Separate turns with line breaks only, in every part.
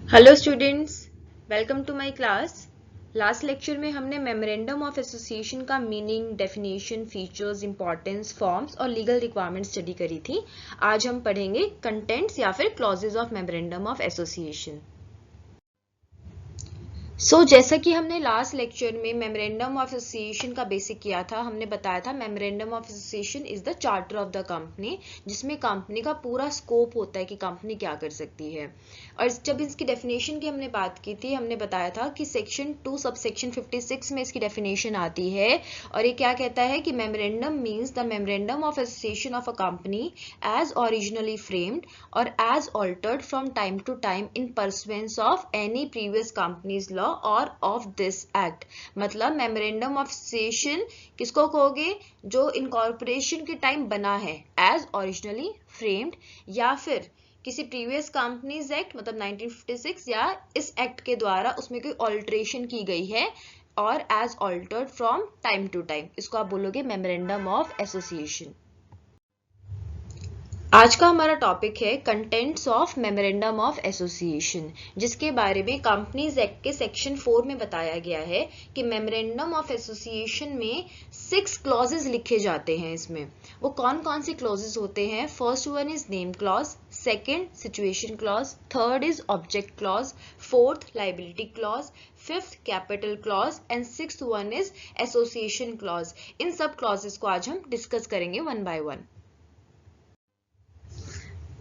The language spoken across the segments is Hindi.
Hello students, welcome to my class. Last lecture में हमने मेमोरेंडम ऑफ एसोसिएशन का meaning, definition, features, importance, forms और लीगल रिक्वायरमेंट स्टडी करी थी। आज हम पढ़ेंगे कंटेंट्स या फिर clauses of memorandum of association. जैसा कि हमने लास्ट लेक्चर में मेमोरेंडम ऑफ एसोसिएशन का बेसिक किया था, हमने बताया था memorandum of association is the charter of the company, जिसमें कंपनी का पूरा स्कोप होता है कि कंपनी क्या कर सकती है। और जब इसकी डेफिनेशन की हमने बात की थी, हमने बताया था कि सेक्शन 2 सब सेक्शन 56 में इसकी डेफिनेशन आती है और ये क्या कहता है कि memorandum means the memorandum of association of a company as originally framed or as altered from time to time in pursuance of any previous companies law or of this act. मतलब मेमोरेंडम ऑफ एसोसिएशन किसको कहोगे? जो इनकॉर्पोरेशन के टाइम बना है एज ओरिजिनली फ्रेम्ड, या फिर किसी प्रीवियस कंपनीज एक्ट मतलब 1956 या इस एक्ट के द्वारा उसमें कोई ऑल्ट्रेशन की गई है और as altered from time to time, इसको आप बोलोगे मेमोरेंडम ऑफ एसोसिएशन। आज का हमारा टॉपिक है contents of memorandum of association, जिसके बारे में कंपनीज एक्ट के सेक्शन 4 में बताया गया है कि मेमोरेंडम ऑफ एसोसिएशन में 6 क्लॉजेज लिखे जाते हैं। इसमें वो कौन कौन से क्लॉजेज होते हैं? First one is name clause, second situation clause, third is object clause, fourth liability clause, fifth capital clause and sixth one is association clause. इन सब क्लॉजेज को आज हम डिस्कस करेंगे one by one.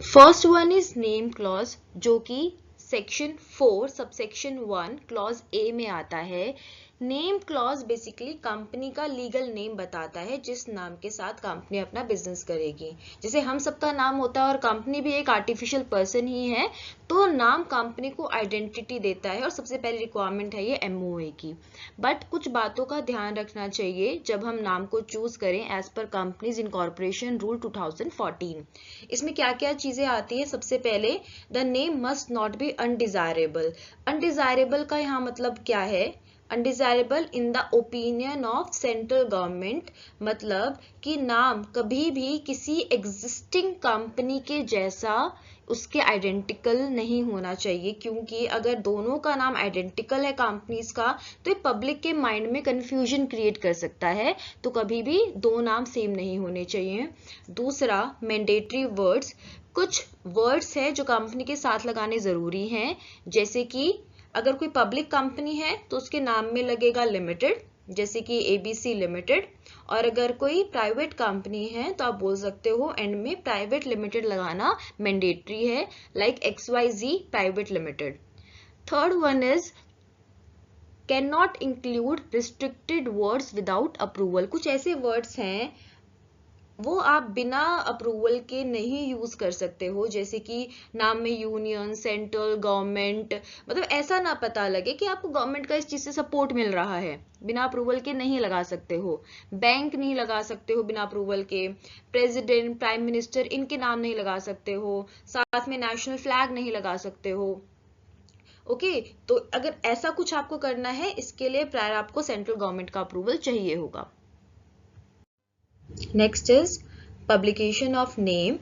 First one is name clause, जो कि सेक्शन 4 सबसेक्शन 1 क्लॉज ए में आता है। नेम क्लॉज बेसिकली कंपनी का लीगल नेम बताता है, जिस नाम के साथ कंपनी अपना बिजनेस करेगी। जैसे हम सबका नाम होता है और कंपनी भी एक आर्टिफिशियल पर्सन ही है, तो नाम कंपनी को आइडेंटिटी देता है और सबसे पहली रिक्वायरमेंट है ये एमओए की। बट कुछ बातों का ध्यान रखना चाहिए जब हम नाम को चूज करें as per companies incorporation rule 2014। इसमें क्या क्या चीजें आती है? सबसे पहले the name must not be undesirable. Undesirable का यहाँ मतलब क्या है? Undesirable in the opinion of central government, मतलब कि नाम कभी भी किसी एग्जिस्टिंग कंपनी के जैसा उसके आइडेंटिकल नहीं होना चाहिए, क्योंकि अगर दोनों का नाम आइडेंटिकल है कंपनीज का तो ये पब्लिक के माइंड में कंफ्यूजन क्रिएट कर सकता है। तो कभी भी दो नाम सेम नहीं होने चाहिए। दूसरा, मैंडेटरी वर्ड्स। कुछ वर्ड्स है जो कंपनी के साथ लगाने जरूरी हैं, जैसे कि अगर कोई पब्लिक कंपनी है तो उसके नाम में लगेगा लिमिटेड, जैसे कि एबीसी लिमिटेड। और अगर कोई प्राइवेट कंपनी है तो आप बोल सकते हो एंड में प्राइवेट लिमिटेड लगाना मैंडेटरी है, like XYZ private limited. Third one is can not include restricted words without approval. कुछ ऐसे वर्ड्स हैं वो आप बिना अप्रूवल के नहीं यूज कर सकते हो, जैसे कि नाम में यूनियन, सेंट्रल गवर्नमेंट, मतलब ऐसा ना पता लगे कि आपको गवर्नमेंट का इस चीज से सपोर्ट मिल रहा है। बिना अप्रूवल के नहीं लगा सकते हो। बैंक नहीं लगा सकते हो बिना अप्रूवल के। प्रेसिडेंट, प्राइम मिनिस्टर, इनके नाम नहीं लगा सकते हो। साथ में नेशनल फ्लैग नहीं लगा सकते हो। ओके, तो अगर ऐसा कुछ आपको करना है, इसके लिए प्रायर आपको सेंट्रल गवर्नमेंट का अप्रूवल चाहिए होगा। Next is publication of name.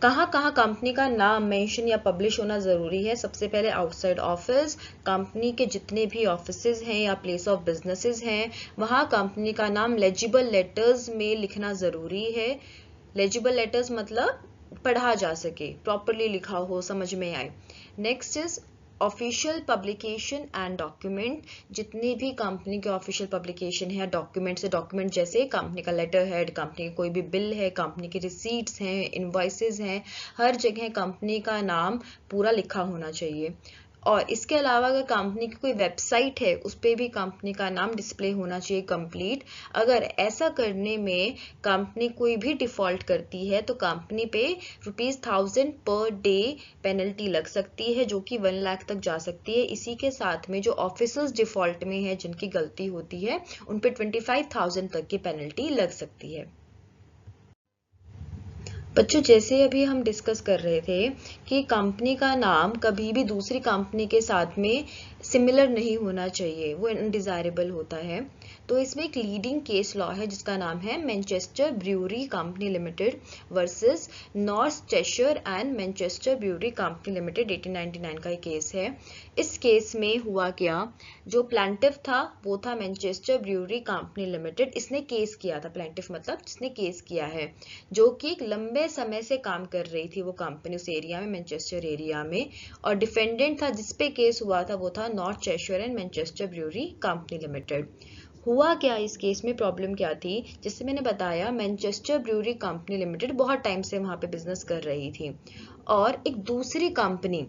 कहाँ कहाँ कंपनी का नाम मेंशन या पब्लिश होना जरूरी है? सबसे पहले आउटसाइड ऑफिस, कंपनी के जितने भी ऑफिसेज हैं या प्लेस ऑफ बिजनेसेस हैं, वहाँ कंपनी का नाम लेजिबल लेटर्स में लिखना जरूरी है। लेजिबल लेटर्स मतलब पढ़ा जा सके, प्रॉपरली लिखा हो, समझ में आए। Next is official publication and document. जितनी भी कंपनी के ऑफिशियल पब्लिकेशन है, डॉक्यूमेंट से डॉक्यूमेंट जैसे कंपनी का लेटर हेड, कंपनी के कोई भी बिल है, कंपनी की रिसीट्स हैं, इनवॉइसेस हैं, हर जगह कंपनी का नाम पूरा लिखा होना चाहिए। और इसके अलावा अगर कंपनी की कोई वेबसाइट है उस पर भी कंपनी का नाम डिस्प्ले होना चाहिए कंप्लीट। अगर ऐसा करने में कंपनी कोई भी डिफॉल्ट करती है तो कंपनी पे ₹1000 पर डे पेनल्टी लग सकती है, जो कि 1 लाख तक जा सकती है। इसी के साथ में जो ऑफिसर्स डिफॉल्ट में है, जिनकी गलती होती है, उन पे 25,000 तक की पेनल्टी लग सकती है। बच्चों, जैसे अभी हम डिस्कस कर रहे थे कि कंपनी का नाम कभी भी दूसरी कंपनी के साथ में सिमिलर नहीं होना चाहिए, वो अनडिजायरेबल होता है। तो इसमें एक लीडिंग केस लॉ है जिसका नाम है Manchester Brewery Company Limited versus North Cheshire and Manchester Brewery Company Limited, 1899 का केस है। इस केस में हुआ क्या, जो प्लांटिफ था वो था मैनचेस्टर ब्रूअरी कंपनी लिमिटेड। इसने केस किया था, प्लांटिफ मतलब जिसने केस किया है, जो कि एक लंबे समय से काम कर रही थी वो कंपनी उस एरिया में, मैनचेस्टर एरिया में, और डिफेंडेंट था जिस पे केस हुआ था वो था North Cheshire and Manchester Brewery Company Limited. हुआ क्या इस केस में, प्रॉब्लम क्या थी, जैसे मैंने बताया मैनचेस्टर ब्रूअरी कंपनी लिमिटेड बहुत टाइम से वहां पे बिजनेस कर रही थी, और एक दूसरी कंपनी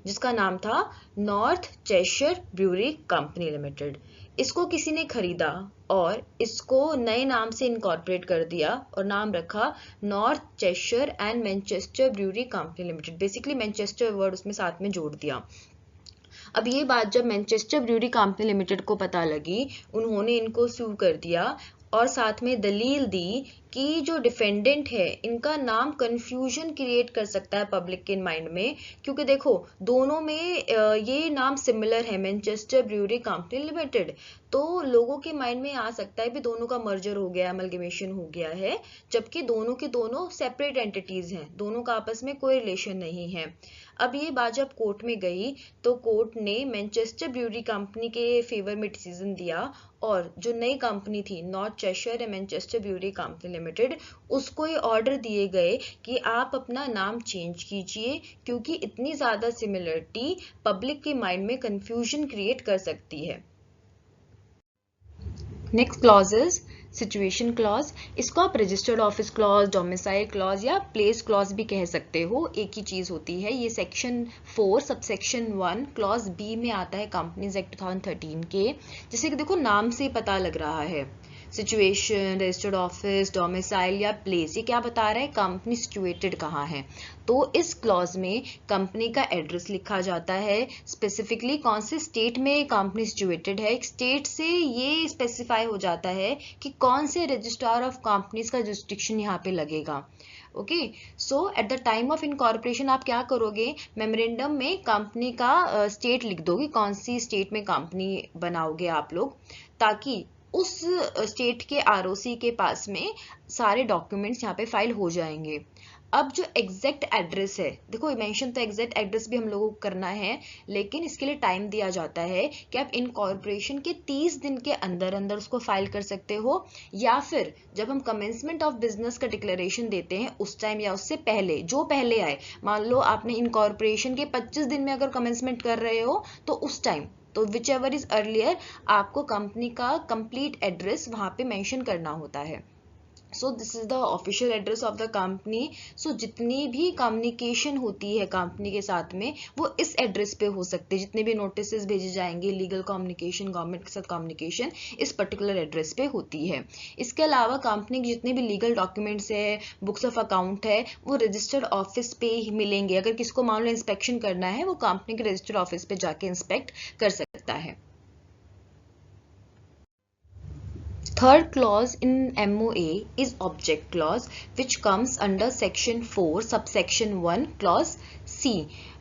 जिसका नाम था North Cheshire brewery Company limited, इसको किसी ने खरीदा और इसको नए नाम से इनकॉर्पोरेट कर दिया और नाम रखा North Cheshire and Manchester Brewery Company Limited. Basically Manchester word उसमें साथ में जोड़ दिया। अब ये बात जब मैनचेस्टर ब्रूअरी कंपनी लिमिटेड को पता लगी, उन्होंने इनको सू कर दिया और साथ में दलील दी कि जो डिफेंडेंट है इनका नाम कंफ्यूजन क्रिएट कर सकता है पब्लिक के माइंड में, क्योंकि देखो दोनों में ये नाम सिमिलर है, मैनचेस्टर ब्रूअरी कंपनी लिमिटेड, तो लोगों के माइंड में आ सकता है कि दोनों का मर्जर हो गया, अमलगमेशन हो गया है, जबकि दोनों के दोनों सेपरेट एंटिटीज हैं, दोनों का आपस में कोई रिलेशन नहीं है। अब ये बात जब कोर्ट में गई तो कोर्ट ने मैनचेस्टर ब्रूअरी कंपनी के फेवर में डिसीजन दिया, और जो नई कंपनी थी North Cheshire and Manchester Brewery Company Limited, उसको ये ऑर्डर दिए गए कि आप अपना नाम चेंज कीजिए, क्योंकि इतनी ज्यादा सिमिलरिटी पब्लिक के माइंड में कंफ्यूजन क्रिएट कर सकती है। Next clause is situation clause. इसको आप registered office clause, domicile clause या प्लेस क्लॉज भी कह सकते हो, एक ही चीज होती है। ये सेक्शन 4 सबसेक्शन 1 क्लॉज बी में आता है कंपनीज एक्ट 2013 के। जैसे कि देखो नाम से पता लग रहा है, सिचुएशन, रजिस्टर्ड ऑफिस, डोमिसाइल या प्लेस, ये क्या बता रहा है, कंपनी सिचुएटेड कहाँ है। तो इस क्लॉज में कंपनी का एड्रेस लिखा जाता है, स्पेसिफिकली कौन से स्टेट में कंपनी सिचुएटेड है, एक स्टेट से ये स्पेसिफाई हो जाता है कि कौन से रजिस्ट्रार ऑफ कंपनीज का जुरिसडिक्शन यहाँ पे लगेगा। Okay, so at the time of incorporation आप क्या करोगे, मेमोरेंडम में कंपनी का स्टेट लिख दोगे, कौन सी स्टेट में कंपनी बनाओगे आप लोग, ताकि उस स्टेट के आरओसी के पास में सारे डॉक्यूमेंट्स यहाँ पे फाइल हो जाएंगे। अब जो एग्जैक्ट एड्रेस है, देखो मेंशन तो एग्जैक्ट एड्रेस भी हम लोगों को करना है, लेकिन इसके लिए टाइम दिया जाता है कि आप इनकॉर्पोरेशन के 30 दिन के अंदर अंदर उसको फाइल कर सकते हो, या फिर जब हम कमेंसमेंट ऑफ बिजनेस का डिक्लेरेशन देते हैं उस टाइम या उससे पहले, जो पहले आए, मान लो आपने इनकॉर्पोरेशन के 25 दिन में अगर कमेंसमेंट कर रहे हो तो उस टाइम, तो विच एवर इज अर्लियर, आपको कंपनी का कंप्लीट एड्रेस वहां पे मेंशन करना होता है। So this is the official address of the company. So जितनी भी कम्युनिकेशन होती है कंपनी के साथ में वो इस एड्रेस पे हो सकते हैं, जितने भी नोटिस भेजे जाएंगे, लीगल कम्युनिकेशन, गवर्नमेंट के साथ कम्युनिकेशन इस पर्टिकुलर एड्रेस पे होती है। इसके अलावा कंपनी के जितने भी लीगल डॉक्यूमेंट्स है, बुक्स ऑफ अकाउंट है, वो रजिस्टर्ड ऑफिस पे ही मिलेंगे। अगर किसको मान लो इंस्पेक्शन करना है, वो कंपनी के रजिस्टर्ड ऑफिस पे जाके इंस्पेक्ट कर सकता है। Third clause in MOA is object clause which comes under section 4 subsection 1 clause C।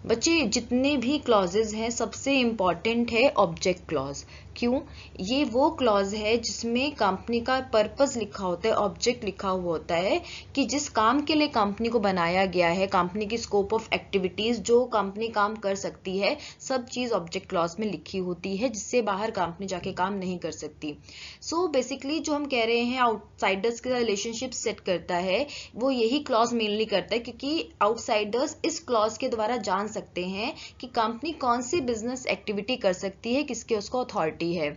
बच्चे जितने भी क्लॉजेज हैं सबसे इम्पॉर्टेंट है ऑब्जेक्ट क्लॉज। क्यों? ये वो क्लॉज है जिसमें कंपनी का पर्पस लिखा होता है, ऑब्जेक्ट लिखा हुआ होता है कि जिस काम के लिए कंपनी को बनाया गया है, कंपनी की स्कोप ऑफ एक्टिविटीज, जो कंपनी काम कर सकती है, सब चीज ऑब्जेक्ट क्लॉज में लिखी होती है, जिससे बाहर कंपनी जाके काम नहीं कर सकती। सो बेसिकली जो हम कह रहे हैं आउटसाइडर्स के रिलेशनशिप सेट करता है, वो यही क्लॉज मेनली करता है, क्योंकि आउटसाइडर्स इस क्लॉज के द्वारा जान सकते हैं कि कंपनी कौन सी बिजनेस एक्टिविटी कर सकती है, किसके उसको अथॉरिटी है।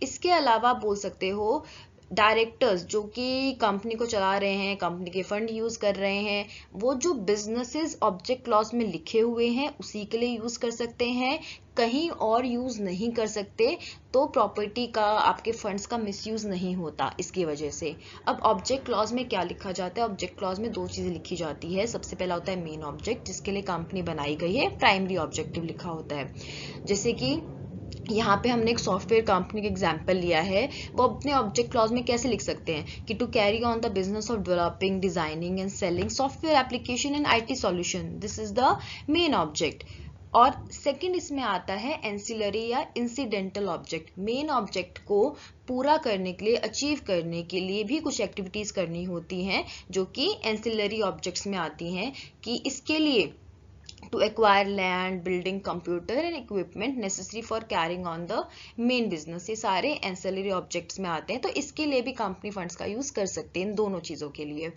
इसके अलावा आप बोल सकते हो डायरेक्टर्स जो कि कंपनी को चला रहे हैं, कंपनी के फंड यूज कर रहे हैं, वो जो बिजनेसेस ऑब्जेक्ट क्लॉज में लिखे हुए हैं उसी के लिए यूज कर सकते हैं, कहीं और यूज नहीं कर सकते, तो प्रॉपर्टी का, आपके फंड्स का मिसयूज नहीं होता इसकी वजह से। अब ऑब्जेक्ट क्लॉज में क्या लिखा जाता है? ऑब्जेक्ट क्लॉज में दो चीजें लिखी जाती है। सबसे पहला होता है मेन ऑब्जेक्ट, जिसके लिए कंपनी बनाई गई है, प्राइमरी ऑब्जेक्टिव लिखा होता है। जैसे कि यहाँ पे हमने एक सॉफ्टवेयर कंपनी का एग्जांपल लिया है, वो अपने ऑब्जेक्ट क्लॉज में कैसे लिख सकते हैं कि to carry on the business of developing, designing and selling software application and IT solution, this is the main object. और सेकंड इसमें आता है एंसिलरी या इंसिडेंटल ऑब्जेक्ट। मेन ऑब्जेक्ट को पूरा करने के लिए, अचीव करने के लिए भी कुछ एक्टिविटीज करनी होती हैं जो कि एंसिलरी ऑब्जेक्ट्स में आती हैं, कि इसके लिए to acquire land, building, computer and equipment necessary for carrying on the main business। ये सारे ancillary objects में आते हैं, तो इसके लिए भी कंपनी फंड्स का यूज कर सकते हैं इन दोनों चीजों के लिए।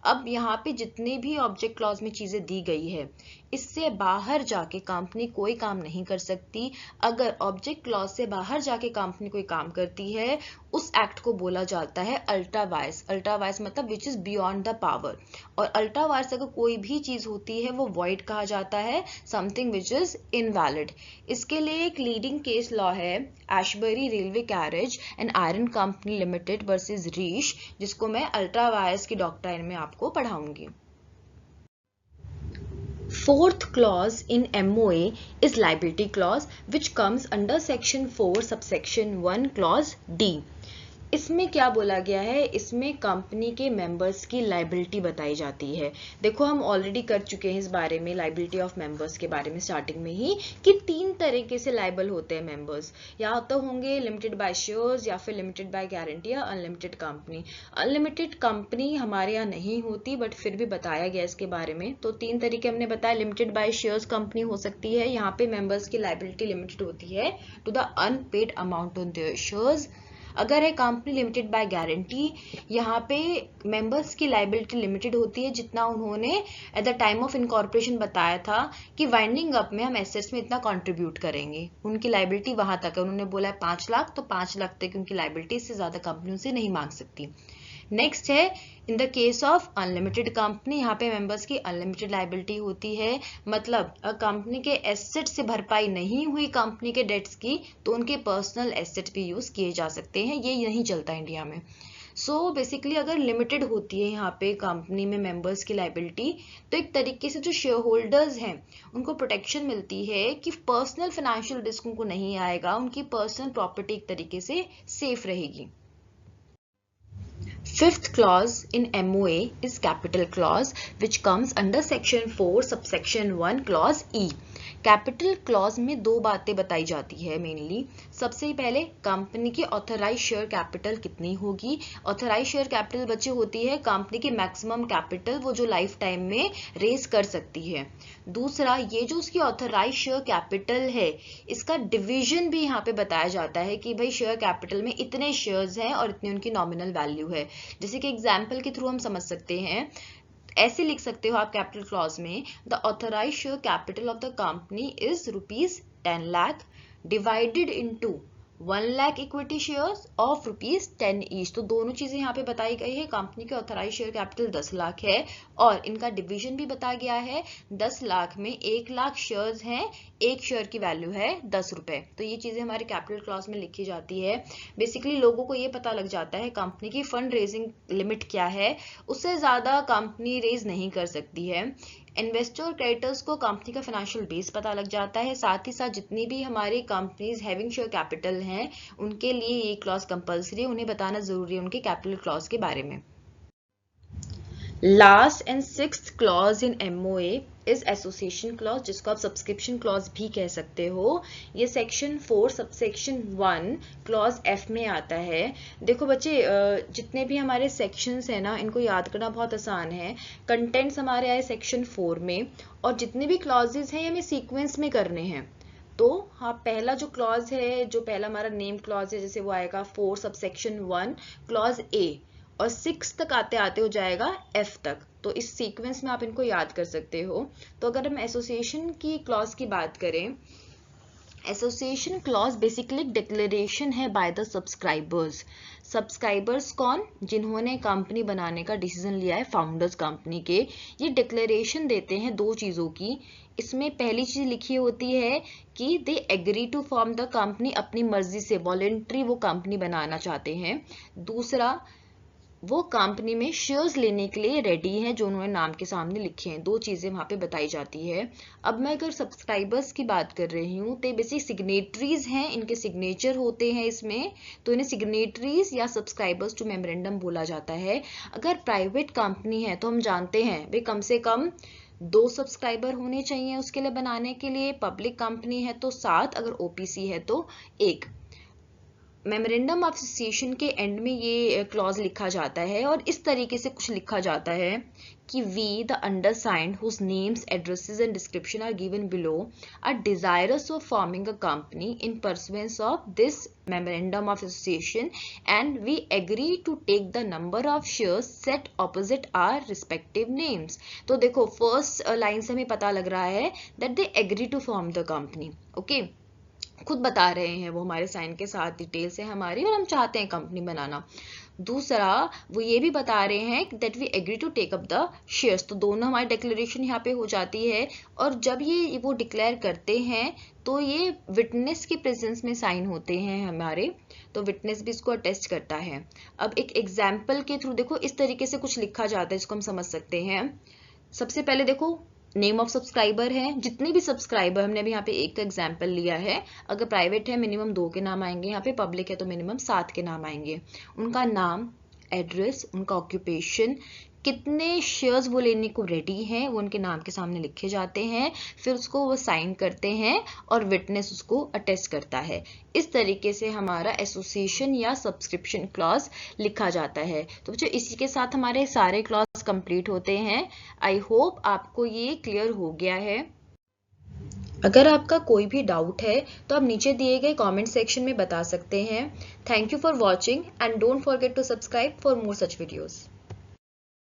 अब यहाँ पे जितने भी ऑब्जेक्ट क्लॉज में चीजें दी गई है, इससे बाहर जाके कंपनी कोई काम नहीं कर सकती। अगर ऑब्जेक्ट क्लॉज से बाहर जाके कंपनी कोई काम करती है, उस एक्ट को बोला जाता है अल्ट्रा वायर्स। अल्ट्रा वायर्स मतलब which is beyond the power. और अल्ट्रा वायर्स अगर कोई भी चीज होती है वो वॉइड कहा जाता है, समथिंग विच इज इनवैलिड। इसके लिए एक लीडिंग केस लॉ है Ashbury Railway Carriage and Iron Company Limited versus Riche, जिसको मैं अल्ट्रा वायर्स की डॉक्ट्राइन में आपको पढ़ाऊंगी। Fourth clause in MOA is liability clause, which comes under section 4 subsection 1 clause D। इसमें क्या बोला गया है, इसमें कंपनी के मेंबर्स की लाइबिलिटी बताई जाती है। देखो हम ऑलरेडी कर चुके हैं इस बारे में, लाइबिलिटी ऑफ मेंबर्स के बारे में स्टार्टिंग में ही, कि 3 तरीके से लाइबल होते हैं मेंबर्स। या तो होंगे लिमिटेड बाय शेयर्स, या फिर लिमिटेड बाय गारंटी, या अनलिमिटेड कंपनी। अनलिमिटेड कंपनी हमारे यहाँ नहीं होती, बट फिर भी बताया गया इसके बारे में। तो 3 तरीके हमने बताया। लिमिटेड बाय शेयर्स कंपनी हो सकती है, यहाँ पे मेंबर्स की लाइबिलिटी लिमिटेड होती है to the unpaid amount on their shares. अगर है कंपनी लिमिटेड बाय गारंटी, यहाँ पे मेंबर्स की लाइबिलिटी लिमिटेड होती है जितना उन्होंने at the time of incorporation बताया था कि वाइंडिंग अप में हम एसेट्स में इतना कंट्रीब्यूट करेंगे। उनकी लाइबिलिटी वहां तक है, उन्होंने बोला है 5 लाख, तो 5 लाख तक उनकी लाइबिलिटी, इससे ज्यादा कंपनी उनसे नहीं मांग सकती। नेक्स्ट है in the case of unlimited company, यहाँ पे मेंबर्स की अनलिमिटेड लाइबिलिटी होती है। मतलब कंपनी के एसेट से भरपाई नहीं हुई कंपनी के डेट्स की, तो उनके पर्सनल एसेट भी यूज किए जा सकते हैं। ये नहीं चलता इंडिया में। सो बेसिकली अगर लिमिटेड होती है यहाँ पे कंपनी में मेंबर्स की लाइबिलिटी, तो एक तरीके से जो शेयर होल्डर्स हैं उनको प्रोटेक्शन मिलती है कि पर्सनल फाइनेंशियल रिस्क उनको नहीं आएगा, उनकी पर्सनल प्रॉपर्टी एक तरीके से सेफ रहेगी। Fifth clause in MOA is capital clause, which comes under section 4 subsection 1 clause E। Capital clause में 2 बातें बताई जाती है मेनली। सबसे पहले कंपनी की ऑथराइज शेयर कैपिटल कितनी होगी। ऑथराइज शेयर कैपिटल बच्चे होती है कंपनी की मैक्सिमम कैपिटल, वो जो लाइफ टाइम में रेज कर सकती है। दूसरा, ये जो उसकी ऑथराइज शेयर कैपिटल है, इसका डिवीजन भी यहाँ पे बताया जाता है कि भाई शेयर कैपिटल में इतने शेयर्स हैं और इतनी उनकी नॉमिनल वैल्यू है। जैसे कि एग्जाम्पल के थ्रू हम समझ सकते हैं, ऐसे लिख सकते हो आप कैपिटल क्लॉज में, the authorised share capital of the company is ₹10 lakh divided into 1 lakh equity shares of ₹10 each. तो दोनों चीजें यहाँ पे बताई गई है। कंपनी के ऑथराइज शेयर कैपिटल 10 लाख है और इनका डिवीजन भी बताया गया है। 10 लाख में 1 लाख शेयर्स हैं, 1 शेयर की वैल्यू है 10 रुपए। तो ये चीजें हमारे कैपिटल क्लॉज में लिखी जाती है। बेसिकली लोगों को ये पता लग जाता है कंपनी की फंड रेजिंग लिमिट क्या है, उससे ज्यादा कंपनी रेज नहीं कर सकती है। इन्वेस्टर और क्रेडिटर्स को कंपनी का फाइनेंशियल बेस पता लग जाता है। साथ ही साथ जितनी भी हमारी कंपनीज हैविंग शेयर कैपिटल हैं, उनके लिए ये क्लॉज कंपलसरी है, उन्हें बताना जरूरी है उनके कैपिटल क्लॉज के बारे में। Last and sixth clause in MOA is association clause, जिसको आप सब्सक्रिप्शन क्लॉज भी कह सकते हो। ये सेक्शन 4 सबसेक्शन 1 क्लॉज F में आता है। देखो बच्चे, जितने भी हमारे सेक्शंस हैं ना, इनको याद करना बहुत आसान है। कंटेंट्स हमारे आए सेक्शन 4 में, और जितने भी क्लॉजेज हैं ये हमें सीक्वेंस में करने हैं। तो हाँ, पहला जो क्लॉज है, जो पहला हमारा नेम क्लॉज है, जैसे वो आएगा 4 सबसेक्शन 1 क्लॉज A, और 6 तक आते आते हो जाएगा F तक। तो इस सीक्वेंस में आप इनको याद कर सकते हो। तो अगर हम एसोसिएशन की क्लॉज की बात करें, एसोसिएशन क्लॉज बेसिकली डिक्लेरेशन है बाय द सब्सक्राइबर्स। सब्सक्राइबर्स कौन? जिन्होंने कंपनी बनाने का डिसीजन लिया है, फाउंडर्स कंपनी के। ये डिक्लेरेशन देते हैं 2 चीजों की। इसमें पहली चीज लिखी होती है कि they agree to form the company, अपनी मर्जी से वॉलेंट्री वो कंपनी बनाना चाहते हैं। दूसरा, वो कंपनी में शेयर्स लेने के लिए रेडी हैं, जो उन्होंने नाम के सामने लिखे हैं। 2 चीजें वहां पे बताई जाती है। अब मैं अगर सब्सक्राइबर्स की बात कर रही हूँ, तो बेसिक सिग्नेटरीज हैं, इनके सिग्नेचर होते हैं इसमें, तो इन्हें सिग्नेटरीज या सब्सक्राइबर्स टू मेमोरेंडम बोला जाता है। अगर प्राइवेट कंपनी है तो हम जानते हैं भाई कम से कम 2 सब्सक्राइबर होने चाहिए उसके लिए बनाने के लिए, पब्लिक कंपनी है तो 7, अगर ओपीसी है तो 1। मेमोरेंडम ऑफ एसोसिएशन के एंड में ये क्लॉज लिखा जाता है और इस तरीके से कुछ लिखा जाता है कि we the undersigned whose names addresses and description are given below are desirous of forming a company in pursuance of this memorandum of association and we agree to take the number of shares set opposite our respective names. तो देखो फर्स्ट लाइन से हमें पता लग रहा है that they agree to form the company. Okay, खुद बता रहे हैं वो हमारे साइन के साथ, डिटेल्स है हमारी और हम चाहते हैं कंपनी बनाना। दूसरा वो ये भी बता रहे हैं that we agree to take up the shares, तो दोनों हमारी डिक्लेरेशन यहाँ पे हो जाती है। और जब ये वो डिक्लेयर करते हैं तो ये विटनेस के प्रेजेंस में साइन होते हैं हमारे, तो विटनेस भी इसको अटेस्ट करता है। अब एक एग्जाम्पल के थ्रू देखो इस तरीके से कुछ लिखा जाता है, इसको हम समझ सकते हैं। सबसे पहले देखो नेम ऑफ सब्सक्राइबर है, जितने भी सब्सक्राइबर, हमने अभी यहाँ पे एक का एग्जाम्पल लिया है, अगर प्राइवेट है मिनिमम 2 के नाम आएंगे, यहाँ पे पब्लिक है तो मिनिमम 7 के नाम आएंगे। उनका नाम, एड्रेस, उनका ऑक्यूपेशन, कितने शेयर्स वो लेने को रेडी हैं वो उनके नाम के सामने लिखे जाते हैं, फिर उसको वो साइन करते हैं और विटनेस उसको अटेस्ट करता है। इस तरीके से हमारा एसोसिएशन या सब्सक्रिप्शन क्लॉज लिखा जाता है। तो बच्चों इसी के साथ हमारे सारे क्लॉज कंप्लीट होते हैं। आई होप आपको ये क्लियर हो गया है। अगर आपका कोई भी डाउट है तो आप नीचे दिए गए कमेंट सेक्शन में बता सकते हैं। Thank you for watching and don't forget to subscribe for more such videos.